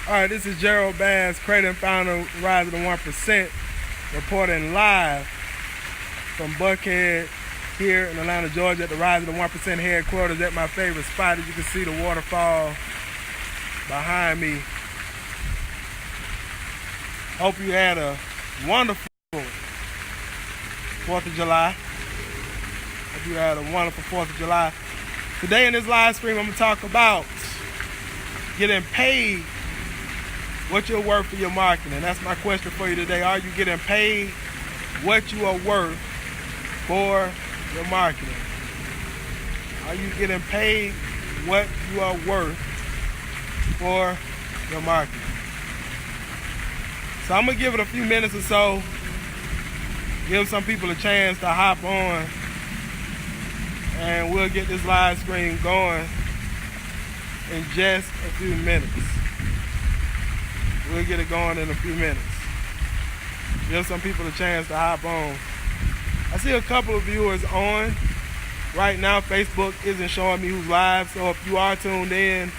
All right, this is Gerald Bass, creator and founder of Rise of the 1%, reporting live from Buckhead here in Atlanta, Georgia at the Rise of the 1% headquarters at my favorite spot. As you can see the waterfall behind me. Hope you had a wonderful 4th of July. Hope you had a wonderful 4th of July. Today in this live stream, I'm gonna talk about getting paid what you're worth for your marketing. That's my question for you today. Are you getting paid what you are worth for your marketing? Are you getting paid what you are worth for your marketing? So I'm gonna give it a few minutes or so, give some people a chance to hop on, and we'll get this live stream going in just a few minutes. We'll get it going in a few minutes. Give some people a chance to hop on. I see a couple of viewers on. Right now, Facebook isn't showing me who's live, so if you are tuned in,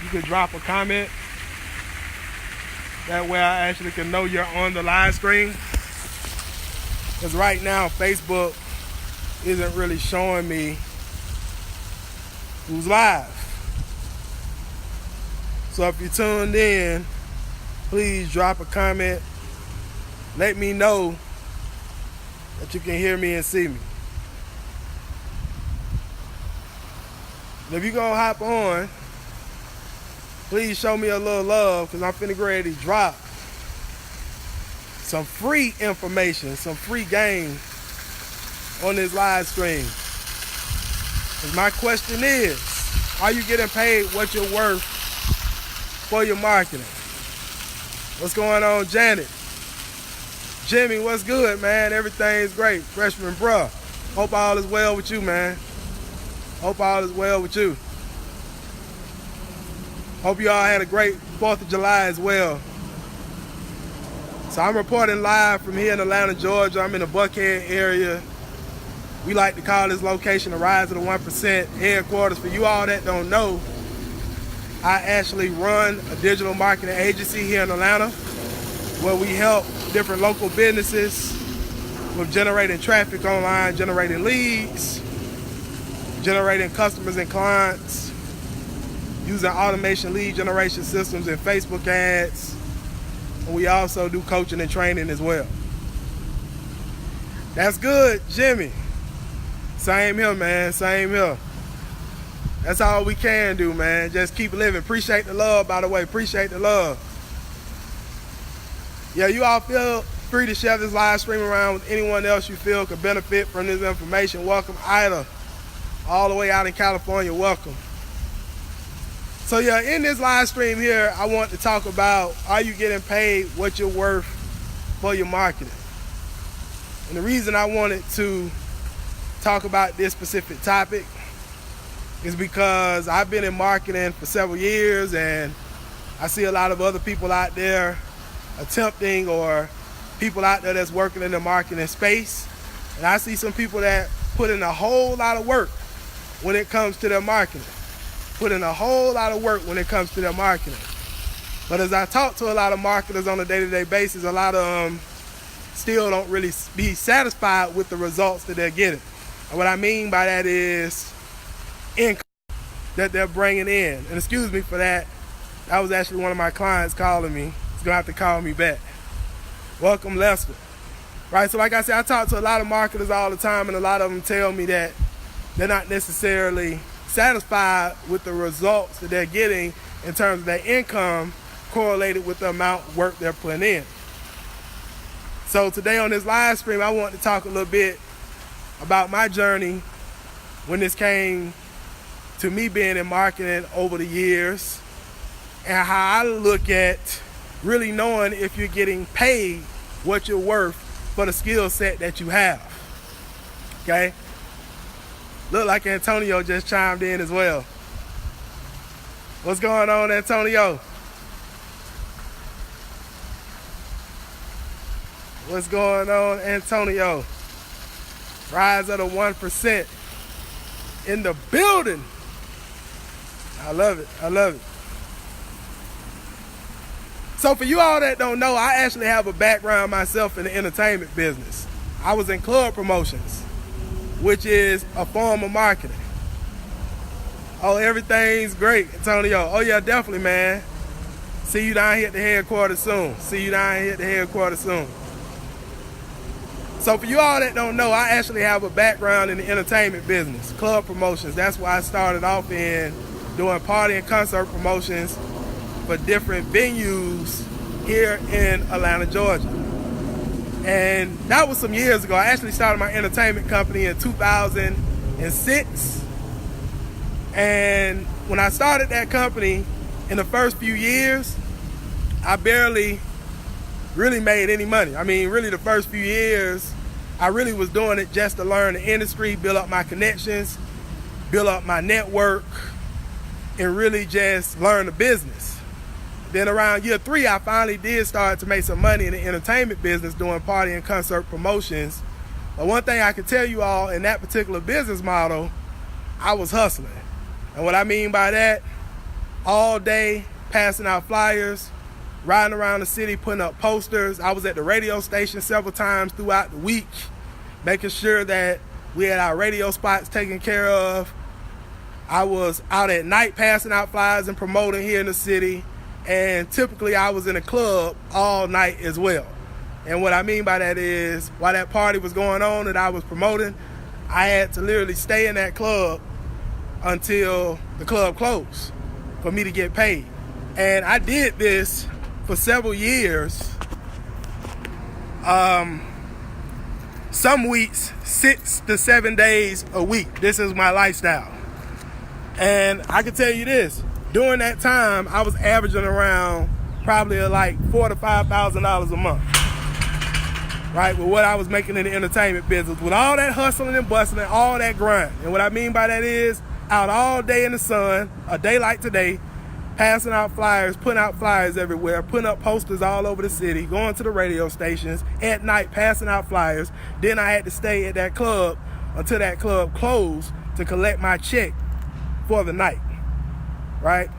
you could drop a comment. That way I actually can know you're on the live stream. Because right now, Facebook isn't really showing me who's live. So if you're tuned in, please drop a comment. Let me know that you can hear me and see me. And if you're gonna hop on, please show me a little love, because I'm finna get ready to drop some free information, some free game on this live stream. Because my question is, are you getting paid what you're worth for your marketing? What's going on, Janet? Jimmy, what's good, man? Everything's great. Freshman bruh. Hope all is well with you, man. Hope all is well with you. Hope you all had a great 4th of July as well. So I'm reporting live from here in Atlanta, Georgia. I'm in the Buckhead area. We like to call this location the Rise of the 1% headquarters. For you all that don't know, I actually run a digital marketing agency here in Atlanta where we help different local businesses with generating traffic online, generating leads, generating customers and clients, using automation lead generation systems and Facebook ads. And we also do coaching and training as well. That's good, Jimmy. Same here, man, same here. That's all we can do, man. Just keep living. Appreciate the love, by the way. Appreciate the love. Yeah, you all feel free to share this live stream around with anyone else you feel could benefit from this information. Welcome, Ida, all the way out in California. Welcome. So yeah, in this live stream here, I want to talk about, are you getting paid what you're worth for your marketing? And the reason I wanted to talk about this specific topic is because I've been in marketing for several years, and I see a lot of other people out there attempting, or people out there that's working in the marketing space. And I see some people that put in a whole lot of work when it comes to their marketing. Put in a whole lot of work when it comes to their marketing. But as I talk to a lot of marketers on a day-to-day basis, a lot of them still don't really be satisfied with the results that they're getting. And what I mean by that is income that they're bringing in. And excuse me for that. That was actually one of my clients calling me. He's gonna have to call me back. Welcome, Lester. Right, so like I said, I talk to a lot of marketers all the time, and a lot of them tell me that they're not necessarily satisfied with the results that they're getting in terms of their income correlated with the amount of work they're putting in. So today on this live stream, I want to talk a little bit about my journey when this came to me being in marketing over the years, and how I look at really knowing if you're getting paid what you're worth for the skill set that you have. Okay? Look like Antonio just chimed in as well. What's going on, Antonio? What's going on, Antonio? Rise of the 1% in the building. I love it. I love it. So for you all that don't know, I actually have a background myself in the entertainment business. I was in club promotions, which is a form of marketing. Oh, everything's great, Antonio. Oh yeah, definitely, man. See you down here at the headquarters soon. See you down here at the headquarters soon. So for you all that don't know, I actually have a background in the entertainment business, club promotions. That's why I started off in doing party and concert promotions for different venues here in Atlanta, Georgia. And that was some years ago. I actually started my entertainment company in 2006. And when I started that company, in the first few years, I barely really made any money. I mean, really the first few years, I really was doing it just to learn the industry, build up my connections, build up my network, and really just learn the business. Then around year 3, I finally did start to make some money in the entertainment business doing party and concert promotions. But one thing I can tell you all, in that particular business model, I was hustling. And what I mean by that, all day passing out flyers, riding around the city, putting up posters. I was at the radio station several times throughout the week, making sure that we had our radio spots taken care of. I was out at night passing out flyers and promoting here in the city. And typically I was in a club all night as well. And what I mean by that is, while that party was going on that I was promoting, I had to literally stay in that club until the club closed for me to get paid. And I did this for several years. Some weeks, 6 to 7 days a week. This is my lifestyle. And I can tell you this, during that time, I was averaging around probably like $4,000 to $5,000 a month. Right, with what I was making in the entertainment business, with all that hustling and bustling, all that grind. And what I mean by that is, out all day in the sun, a day like today, passing out flyers, putting out flyers everywhere, putting up posters all over the city, going to the radio stations, at night passing out flyers. Then I had to stay at that club until that club closed to collect my check for the night, right?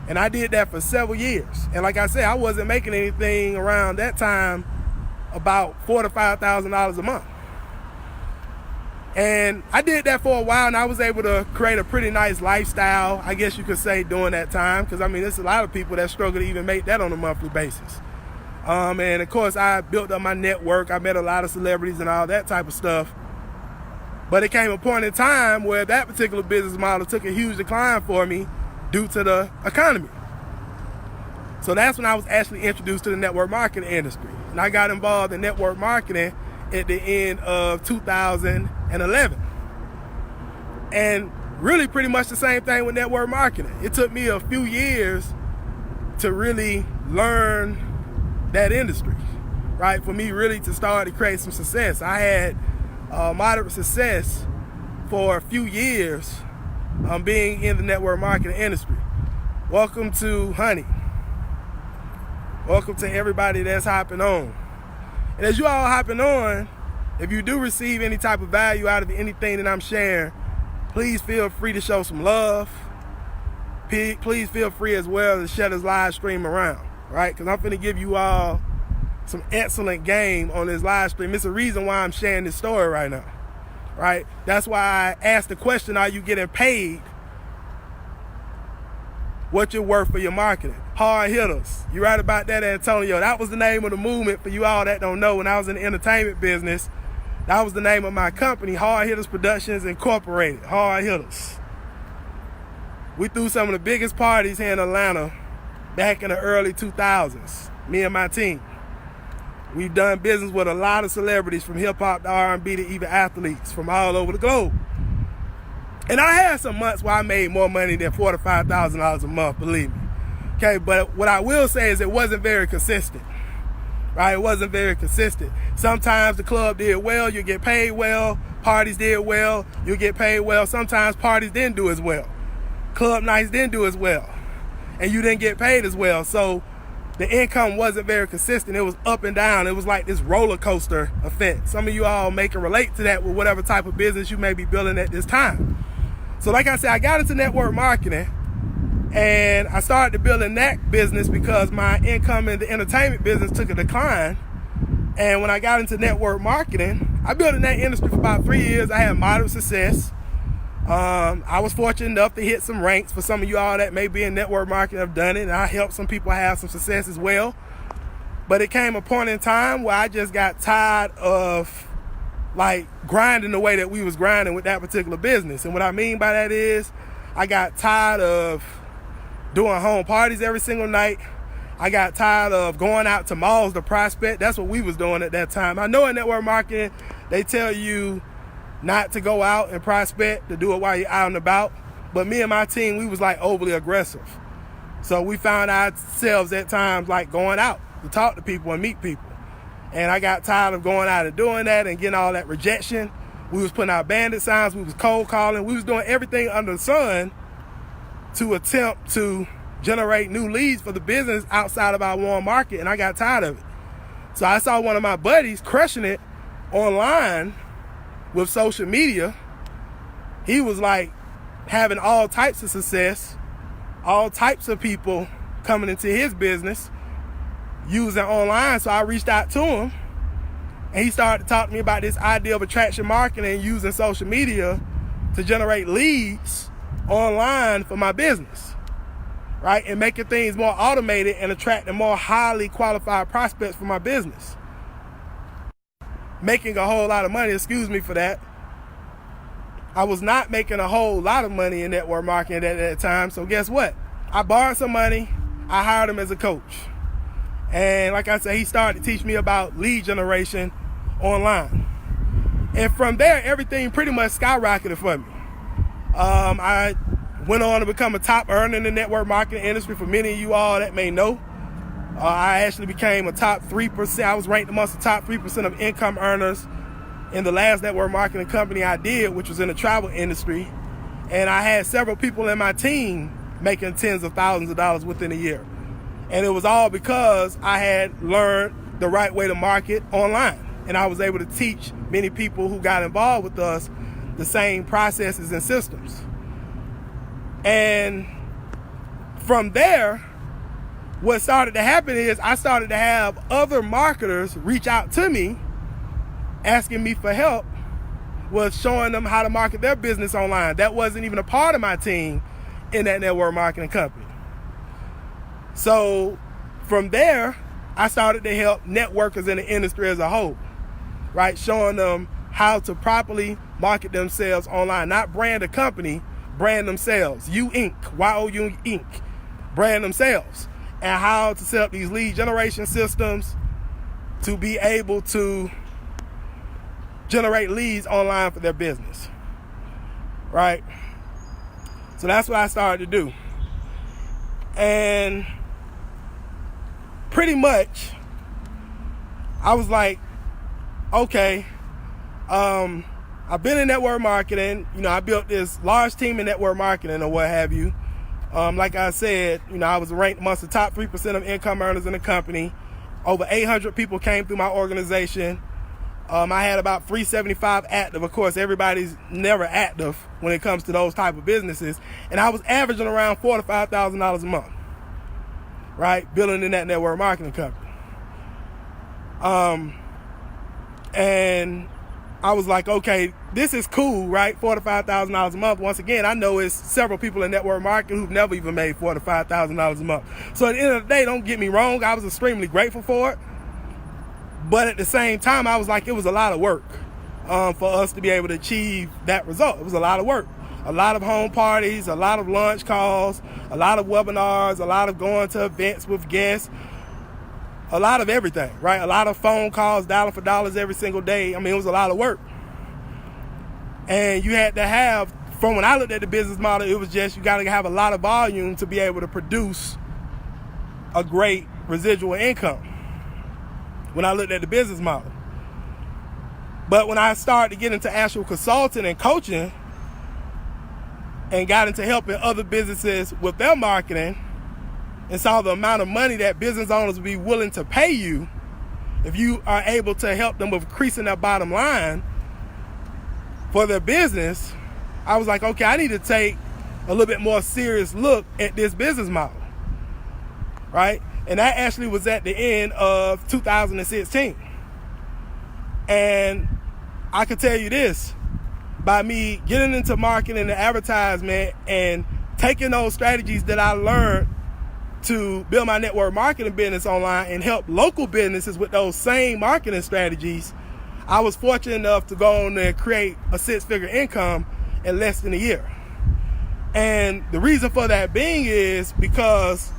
And I did that for several years. And like I said, I wasn't making anything around that time about $4,000 to $5,000 a month. And I did that for a while, and I was able to create a pretty nice lifestyle, I guess you could say, during that time. Because, I mean, there's a lot of people that struggle to even make that on a monthly basis. And, of course, I built up my network. I met a lot of celebrities and all that type of stuff. But it came a point in time where that particular business model took a huge decline for me due to the economy. So that's when I was actually introduced to the network marketing industry. And I got involved in network marketing at the end of 2011. And really pretty much the same thing with network marketing. It took me a few years to really learn that industry, right? For me really to start to create some success. I had moderate success for a few years being in the network marketing industry. Welcome to Honey. Welcome to everybody that's hopping on. And as you all hopping on, if you do receive any type of value out of anything that I'm sharing, please feel free to show some love. Please feel free as well to share this live stream around, right? Because I'm finna give you all some excellent game on this live stream. It's a reason why I'm sharing this story right now, right? That's why I asked the question, are you getting paid what you're worth for your marketing? Hard hitters. You're right about that, Antonio. That was the name of the movement for you all that don't know. When I was in the entertainment business, that was the name of my company, Hard Hitters Productions Incorporated. Hard Hitters. We threw some of the biggest parties here in Atlanta back in the early 2000s, me and my team. We've done business with a lot of celebrities, from hip-hop to R&B to even athletes from all over the globe. And I had some months where I made more money than $4,000 to $5,000 a month, believe me. Okay, but what I will say is it wasn't very consistent, right? It wasn't very consistent. Sometimes the club did well, you get paid well. Parties did well, you get paid well. Sometimes parties didn't do as well. Club nights didn't do as well, and you didn't get paid as well. So the income wasn't very consistent. It was up and down. It was like this roller coaster effect. Some of you all may can relate to that with whatever type of business you may be building at this time. So like I said, I got into network marketing, And I started to build that business because my income in the entertainment business took a decline. And when I got into network marketing, I built in that industry for about 3 years. I had moderate success. I was fortunate enough to hit some ranks. For some of you all that may be in network marketing have done it, and I helped some people have some success as well. But it came a point in time where I just got tired of like grinding the way that we was grinding with that particular business. And what I mean by that is I got tired of doing home parties every single night. I got tired of going out to malls to prospect. That's what we was doing at that time. I know in network marketing, they tell you not to go out and prospect, to do it while you're out and about. But me and my team, we was like overly aggressive. So we found ourselves at times like going out to talk to people and meet people. And I got tired of going out and doing that and getting all that rejection. We was putting out bandit signs. We was cold calling. We was doing everything under the sun to attempt to generate new leads for the business outside of our warm market. And I got tired of it. So I saw one of my buddies crushing it online with social media. He was like having all types of success, all types of people coming into his business using online. So I reached out to him and he started to talk to me about this idea of attraction marketing using social media to generate leads online for my business, right? And making things more automated and attracting more highly qualified prospects for my business. Making a whole lot of money, excuse me for that. I was not making a whole lot of money in network marketing at that time. So guess what? I borrowed some money. I hired him as a coach. And like I said, he started to teach me about lead generation online. And from there, everything pretty much skyrocketed for me. I went on to become a top earner in the network marketing industry. For many of you all that may know, I actually became a top 3%. I was ranked amongst the top 3% of income earners in the last network marketing company I did, which was in the travel industry. And I had several people in my team making tens of thousands of dollars within a year. And it was all because I had learned the right way to market online. And I was able to teach many people who got involved with us the same processes and systems. And from there, what started to happen is I started to have other marketers reach out to me asking me for help with showing them how to market their business online. That wasn't even a part of my team in that network marketing company. So from there, I started to help networkers in the industry as a whole, right? Showing them how to properly market themselves online, not brand a company, brand themselves. You Inc., YOU Inc., brand themselves. And how to set up these lead generation systems to be able to generate leads online for their business, right? So that's what I started to do. And pretty much, I was like, okay, I've been in network marketing. You know, I built this large team in network marketing or what have you. Like I said, you know, I was ranked amongst the top 3% of income earners in the company. Over 800 people came through my organization. I had about 375 active. Of course, everybody's never active when it comes to those type of businesses. And I was averaging around $4,000 to $5,000 a month, right? Building in that network marketing company. And I was like, okay, this is cool, right? $4,000 to $5,000 a month. Once again, I know it's several people in network marketing who've never even made $4,000 to $5,000 a month. So at the end of the day, don't get me wrong, I was extremely grateful for it. But at the same time, I was like, it was a lot of work for us to be able to achieve that result. It was a lot of work. A lot of home parties, a lot of lunch calls, a lot of webinars, a lot of going to events with guests, a lot of everything, right? A lot of phone calls, dialing for dollars every single day. I mean, it was a lot of work. And you had to have, from when I looked at the business model, it was just, you got to have a lot of volume to be able to produce a great residual income when I looked at the business model. But when I started to get into actual consulting and coaching and got into helping other businesses with their marketing and saw the amount of money that business owners would be willing to pay you if you are able to help them with increasing their bottom line for their business, I was like, okay, I need to take a little bit more serious look at this business model, right? And that actually was at the end of 2016. And I could tell you this, by me getting into marketing and advertisement and taking those strategies that I learned to build my network marketing business online and help local businesses with those same marketing strategies, I was fortunate enough to go on and create a six-figure income in less than a year. And the reason for that being is because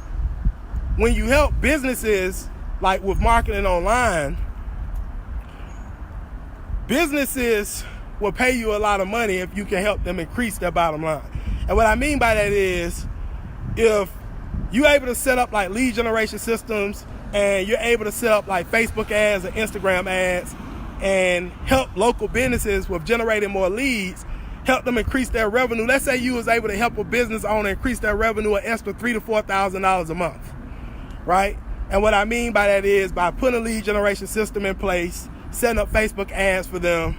when you help businesses, like with marketing online, businesses will pay you a lot of money if you can help them increase their bottom line. And what I mean by that is, if you're able to set up like lead generation systems and you're able to set up like Facebook ads or Instagram ads and help local businesses with generating more leads, help them increase their revenue. Let's say you was able to help a business owner increase their revenue an extra $3,000 to $4,000 a month, right? And what I mean by that is by putting a lead generation system in place, setting up Facebook ads for them,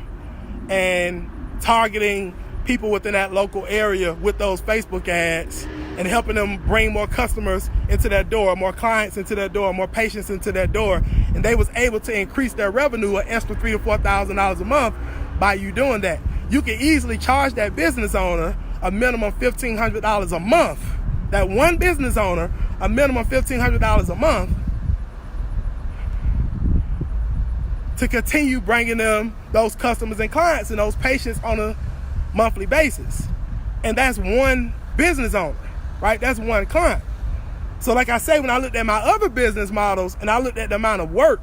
and targeting people within that local area with those Facebook ads and helping them bring more customers into their door, more clients into their door, more patients into their door. And they was able to increase their revenue an extra $3,000 to $4,000 a month by you doing that. You can easily charge that business owner a minimum $1,500 a month. That one business owner, a minimum $1,500 a month, to continue bringing them those customers and clients and those patients on a monthly basis. And that's one business owner, right? That's one client. So like I say, when I looked at my other business models and I looked at the amount of work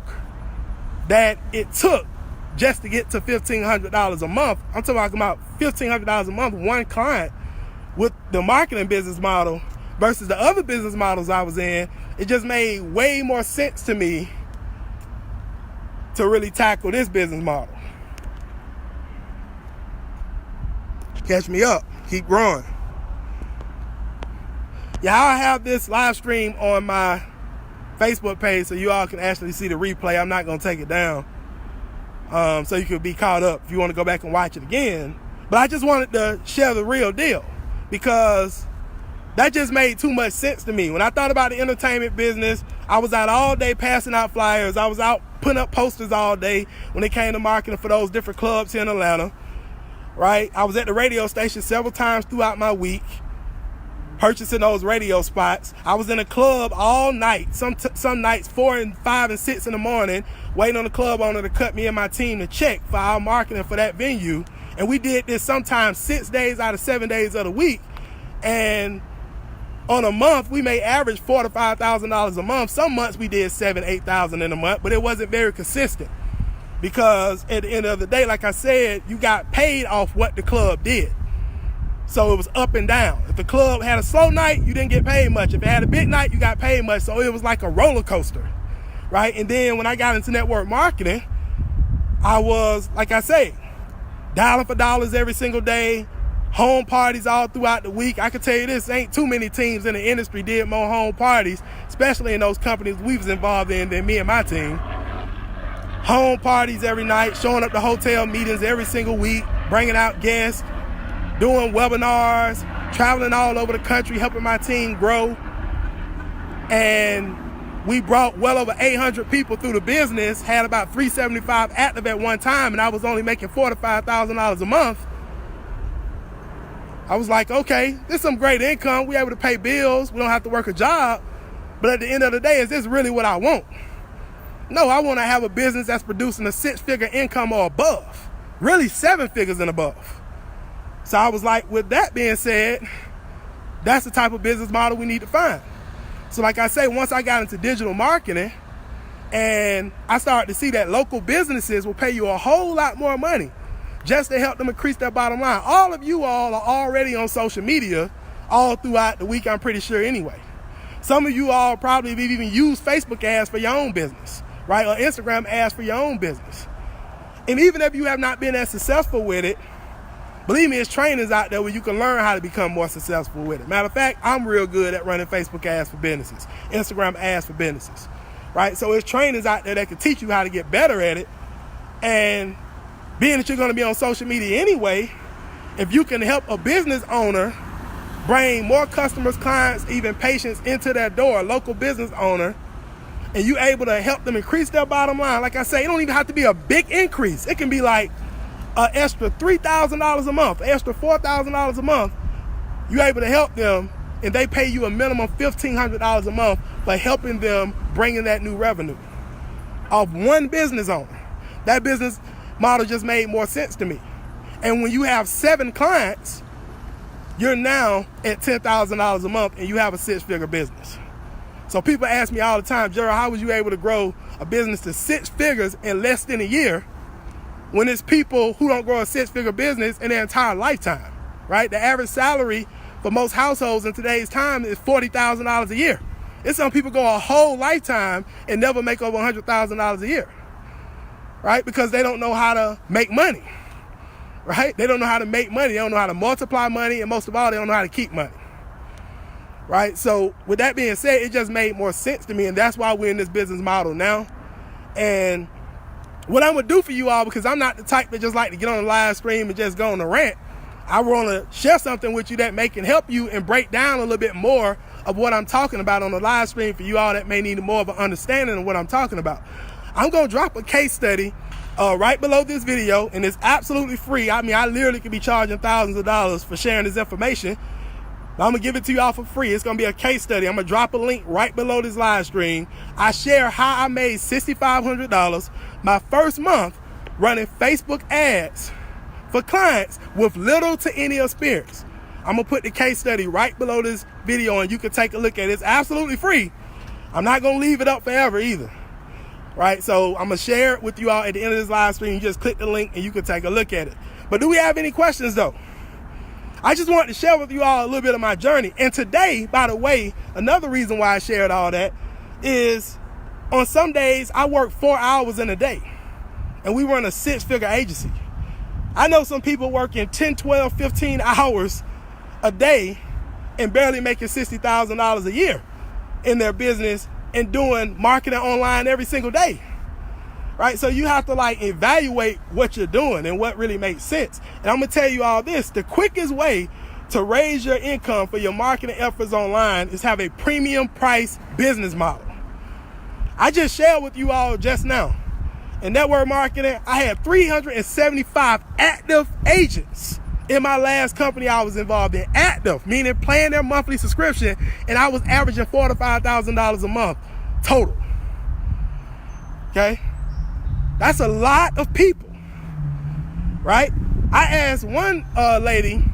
that it took just to get to $1,500 a month, I'm talking about $1,500 a month, one client with the marketing business model versus the other business models I was in, it just made way more sense to me to really tackle this business model. Catch me up. Keep growing. Yeah, I'll have this live stream on my Facebook page so you all can actually see the replay. I'm not going to take it down. So you could be caught up if you want to go back and watch it again. But I just wanted to share the real deal because that just made too much sense to me. When I thought about the entertainment business, I was out all day passing out flyers. I was out putting up posters all day when it came to marketing for those different clubs here in Atlanta, right? I was at the radio station several times throughout my week, purchasing those radio spots. I was in a club all night, some nights 4 and 5 and 6 in the morning, waiting on the club owner to cut me and my team to check for our marketing for that venue. And we did this sometimes 6 days out of 7 days of the week. And on a month, we may average $4,000 to $5,000 a month. Some months we did $7,000 to $8,000 in a month, but it wasn't very consistent because at the end of the day, like I said, you got paid off what the club did. So it was up and down. If the club had a slow night, you didn't get paid much. If it had a big night, you got paid much. So it was like a roller coaster, right? And then when I got into network marketing, I was, like I say, dialing for dollars every single day, home parties all throughout the week. I can tell you this, ain't too many teams in the industry did more home parties, especially in those companies we was involved in than me and my team. Home parties every night, showing up to hotel meetings every single week, bringing out guests, doing webinars, traveling all over the country, helping my team grow. And we brought well over 800 people through the business, had about 375 active at one time, and I was only making $4,000 to $5,000 a month. I was like, okay, this is some great income. We're able to pay bills. We don't have to work a job. But at the end of the day, is this really what I want? No, I want to have a business that's producing a 6-figure income or above, really 7 figures and above. So I was like, with that being said, that's the type of business model we need to find. So like I say, once I got into digital marketing and I started to see that local businesses will pay you a whole lot more money just to help them increase their bottom line. All of you all are already on social media all throughout the week, I'm pretty sure anyway. Some of you all probably have even used Facebook ads for your own business, right? Or Instagram ads for your own business. And even if you have not been as successful with it, believe me, there's trainings out there where you can learn how to become more successful with it. Matter of fact, I'm real good at running Facebook ads for businesses, Instagram ads for businesses, right? So there's trainings out there that can teach you how to get better at it. And being that you're going to be on social media anyway, if you can help a business owner bring more customers, clients, even patients into their door, a local business owner, and you able to help them increase their bottom line. Like I say, it don't even have to be a big increase. It can be like an extra $3,000 a month, an extra $4,000 a month. You able to help them, and they pay you a minimum $1,500 a month for helping them bring in that new revenue of one business owner. That business model just made more sense to me. And when you have 7 clients, you're now at $10,000 a month and you have a 6-figure business. So people ask me all the time, Gerald, how was you able to grow a business to 6 figures in less than a year when it's people who don't grow a 6-figure business in their entire lifetime, right? The average salary for most households in today's time is $40,000 a year. It's some people go a whole lifetime and never make over $100,000 a year, right? Because they don't know how to make money. Right? They don't know how to make money. They don't know how to multiply money. And most of all, they don't know how to keep money. Right? So with that being said, it just made more sense to me. And that's why we're in this business model now. And what I'm going to do for you all, because I'm not the type that just like to get on a live stream and just go on a rant, I want to share something with you that may can help you and break down a little bit more of what I'm talking about on the live stream for you all that may need more of an understanding of what I'm talking about. I'm going to drop a case study right below this video, and it's absolutely free. I mean, I literally could be charging thousands of dollars for sharing this information, but I'm gonna give it to y'all for free. It's gonna be a case study. I'm gonna drop a link right below this live stream. I share how I made $6,500 my first month running Facebook ads for clients with little to any experience. I'm gonna put the case study right below this video and you can take a look at it. It's absolutely free. I'm not gonna leave it up forever either. Right, so I'm gonna share it with you all at the end of this live stream. You just click the link and you can take a look at it. But do we have any questions though? I just wanted to share with you all a little bit of my journey. And today, by the way, another reason why I shared all that is on some days I work 4 hours in a day and we run a 6-figure agency. I know some people working 10, 12, 15 hours a day and barely making $60,000 a year in their business and doing marketing online every single day, right? So you have to like evaluate what you're doing and what really makes sense. And I'm gonna tell you all this, the quickest way to raise your income for your marketing efforts online is have a premium price business model. I just shared with you all just now. In network marketing, I had 375 active agents in my last company I was involved in. Active, meaning paying their monthly subscription, and I was averaging $4,000 to $5,000 a month total. Okay? That's a lot of people, right? I asked one lady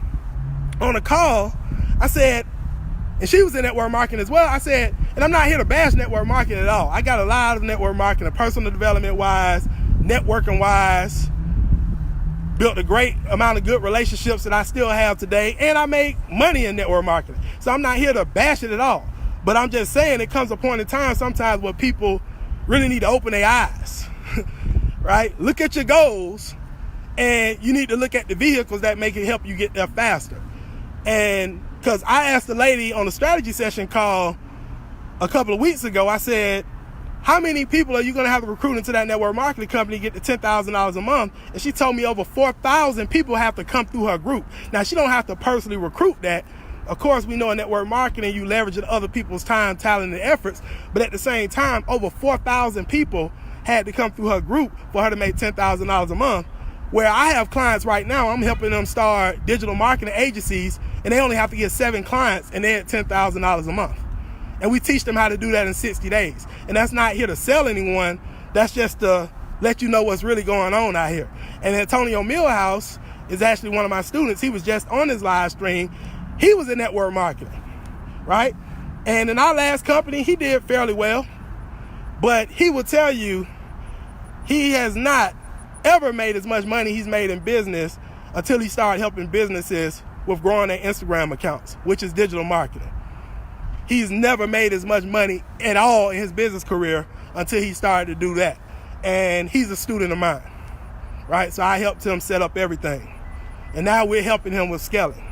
on a call, I said, and she was in network marketing as well, I said, and I'm not here to bash network marketing at all. I got a lot of network marketing, personal development wise, networking wise, built a great amount of good relationships that I still have today, and I make money in network marketing. So I'm not here to bash it at all. But I'm just saying it comes a point in time sometimes where people really need to open their eyes, right? Look at your goals, and you need to look at the vehicles that make it help you get there faster. And because I asked the lady on a strategy session call a couple of weeks ago, I said, how many people are you going to have to recruit into that network marketing company to get to $10,000 a month? And she told me over 4,000 people have to come through her group. Now, she don't have to personally recruit that. Of course, we know in network marketing, you leveraging other people's time, talent, and efforts. But at the same time, over 4,000 people had to come through her group for her to make $10,000 a month. Where I have clients right now, I'm helping them start digital marketing agencies, and they only have to get 7 clients, and they're at $10,000 a month. And we teach them how to do that in 60 days. And that's not here to sell anyone. That's just to let you know what's really going on out here. And Antonio Millhouse is actually one of my students. He was just on his live stream. He was in network marketing, right? And in our last company, he did fairly well. But he will tell you he has not ever made as much money he's made in business until he started helping businesses with growing their Instagram accounts, which is digital marketing. He's never made as much money at all in his business career until he started to do that. And he's a student of mine, right? So I helped him set up everything. And now we're helping him with scaling,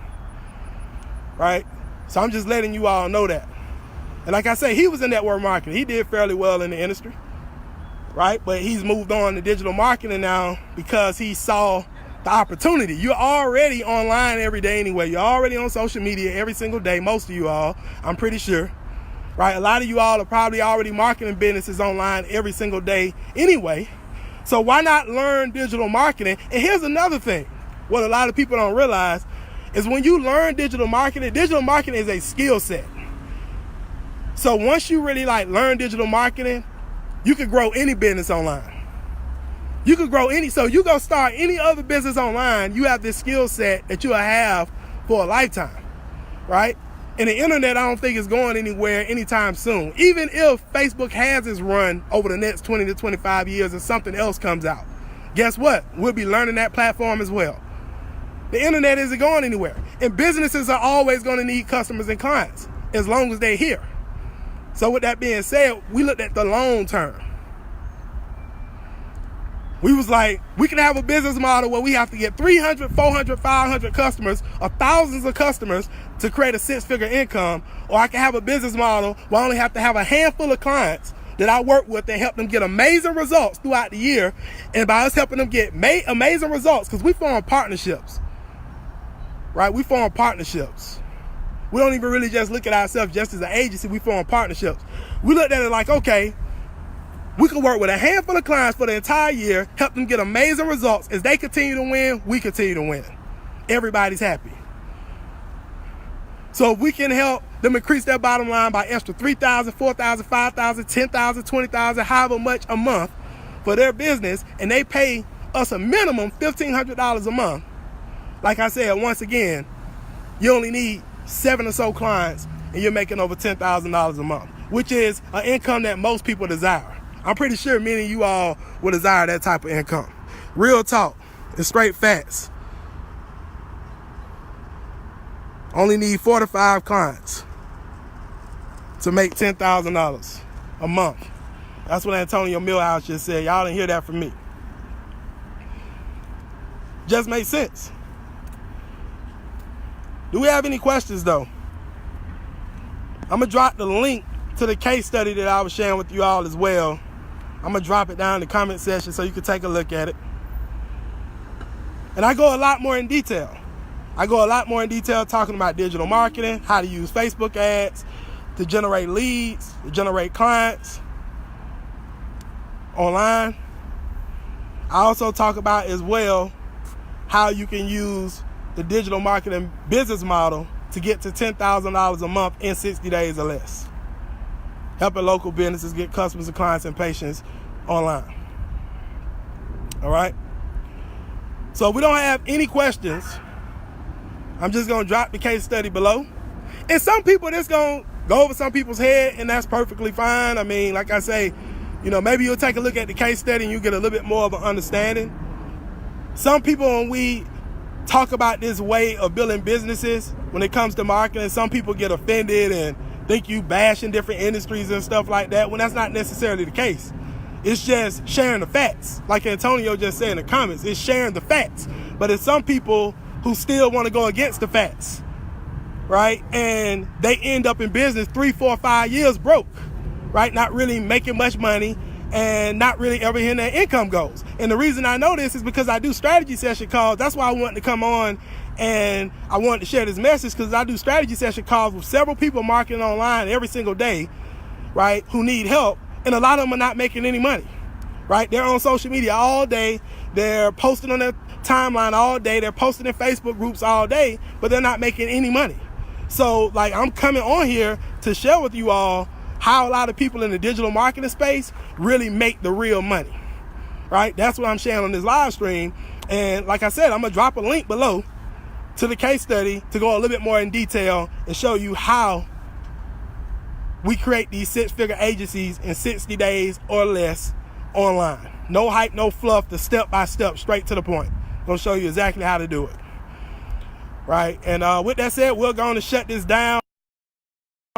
right? So I'm just letting you all know that. And like I say, he was in network marketing. He did fairly well in the industry, right? But he's moved on to digital marketing now because he saw the opportunity. You're already online every day anyway. You're already on social media every single day, most of you all, I'm pretty sure. Right? A lot of you all are probably already marketing businesses online every single day anyway. So why not learn digital marketing? And here's another thing. What a lot of people don't realize is when you learn digital marketing is a skill set. So once you really learn digital marketing, you can grow any business online. You could grow so you go start any other business online, you have this skill set that you'll have for a lifetime, right? And the internet, I don't think is going anywhere anytime soon. Even if Facebook has its run over the next 20 to 25 years and something else comes out, guess what? We'll be learning that platform as well. The internet isn't going anywhere. And businesses are always going to need customers and clients as long as they're here. So with that being said, we looked at the long term. We was like, we can have a business model where we have to get 300, 400, 500 customers or thousands of customers to create a six-figure income. Or I can have a business model where I only have to have a handful of clients that I work with and help them get amazing results throughout the year. And by us helping them get amazing results, because we form partnerships, right? We form partnerships. We don't even really just look at ourselves just as an agency. We form partnerships. We looked at it like, okay, we can work with a handful of clients for the entire year, help them get amazing results. As they continue to win, we continue to win. Everybody's happy. So if we can help them increase their bottom line by extra $3,000, $4,000, $5,000, $10,000, $20,000, however much a month for their business, and they pay us a minimum $1,500 a month, like I said, once again, you only need 7 or so clients, and you're making over $10,000 a month, which is an income that most people desire. I'm pretty sure many of you all will desire that type of income. Real talk. It's straight facts. Only need 4 to 5 clients to make $10,000 a month. That's what Antonio Millhouse just said. Y'all didn't hear that from me. Just makes sense. Do we have any questions though? I'm gonna drop the link to the case study that I was sharing with you all as well. I'm gonna drop it down in the comment section so you can take a look at it. And I go a lot more in detail. Talking about digital marketing, how to use Facebook ads to generate leads, to generate clients online. I also talk about as well how you can use the digital marketing business model to get to $10,000 a month in 60 days or less. Helping local businesses get customers and clients and patients online. All right? So if we don't have any questions, I'm just going to drop the case study below. And some people, that's going to go over some people's head, and that's perfectly fine. I mean, like I say, maybe you'll take a look at the case study and you get a little bit more of an understanding. Some people, when we talk about this way of building businesses, when it comes to marketing, some people get offended and think you bashing different industries and stuff like that, when that's not necessarily the case. It's just sharing the facts. Like Antonio just said in the comments, it's sharing the facts. But it's some people who still want to go against the facts, right? And they end up in business 3, 4, 5 years broke, right? Not really making much money and not really ever hitting their income goals. And the reason I know this is because I do strategy session calls. That's why I wanted to come on and I wanted to share this message, because I do strategy session calls with several people marketing online every single day, right, who need help. And a lot of them are not making any money, right? They're on social media all day. They're posting on their timeline all day. They're posting in Facebook groups all day, but they're not making any money. So I'm coming on here to share with you all how a lot of people in the digital marketing space really make the real money, right? That's what I'm sharing on this live stream. And like I said, I'm going to drop a link below to the case study to go a little bit more in detail and show you how we create these 6-figure agencies in 60 days or less online. No hype, no fluff, the step-by-step, straight to the point. I'm going to show you exactly how to do it, right? And with that said, we're going to shut this down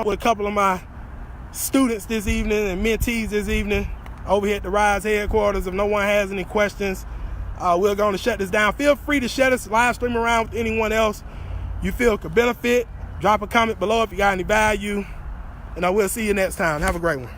with a couple of my students this evening and mentees this evening over here at the Rise headquarters. If no one has any questions, we're going to shut this down. Feel free to share this live stream around with anyone else you feel could benefit. Drop a comment below if you got any value, and I will see you next time. Have a great one.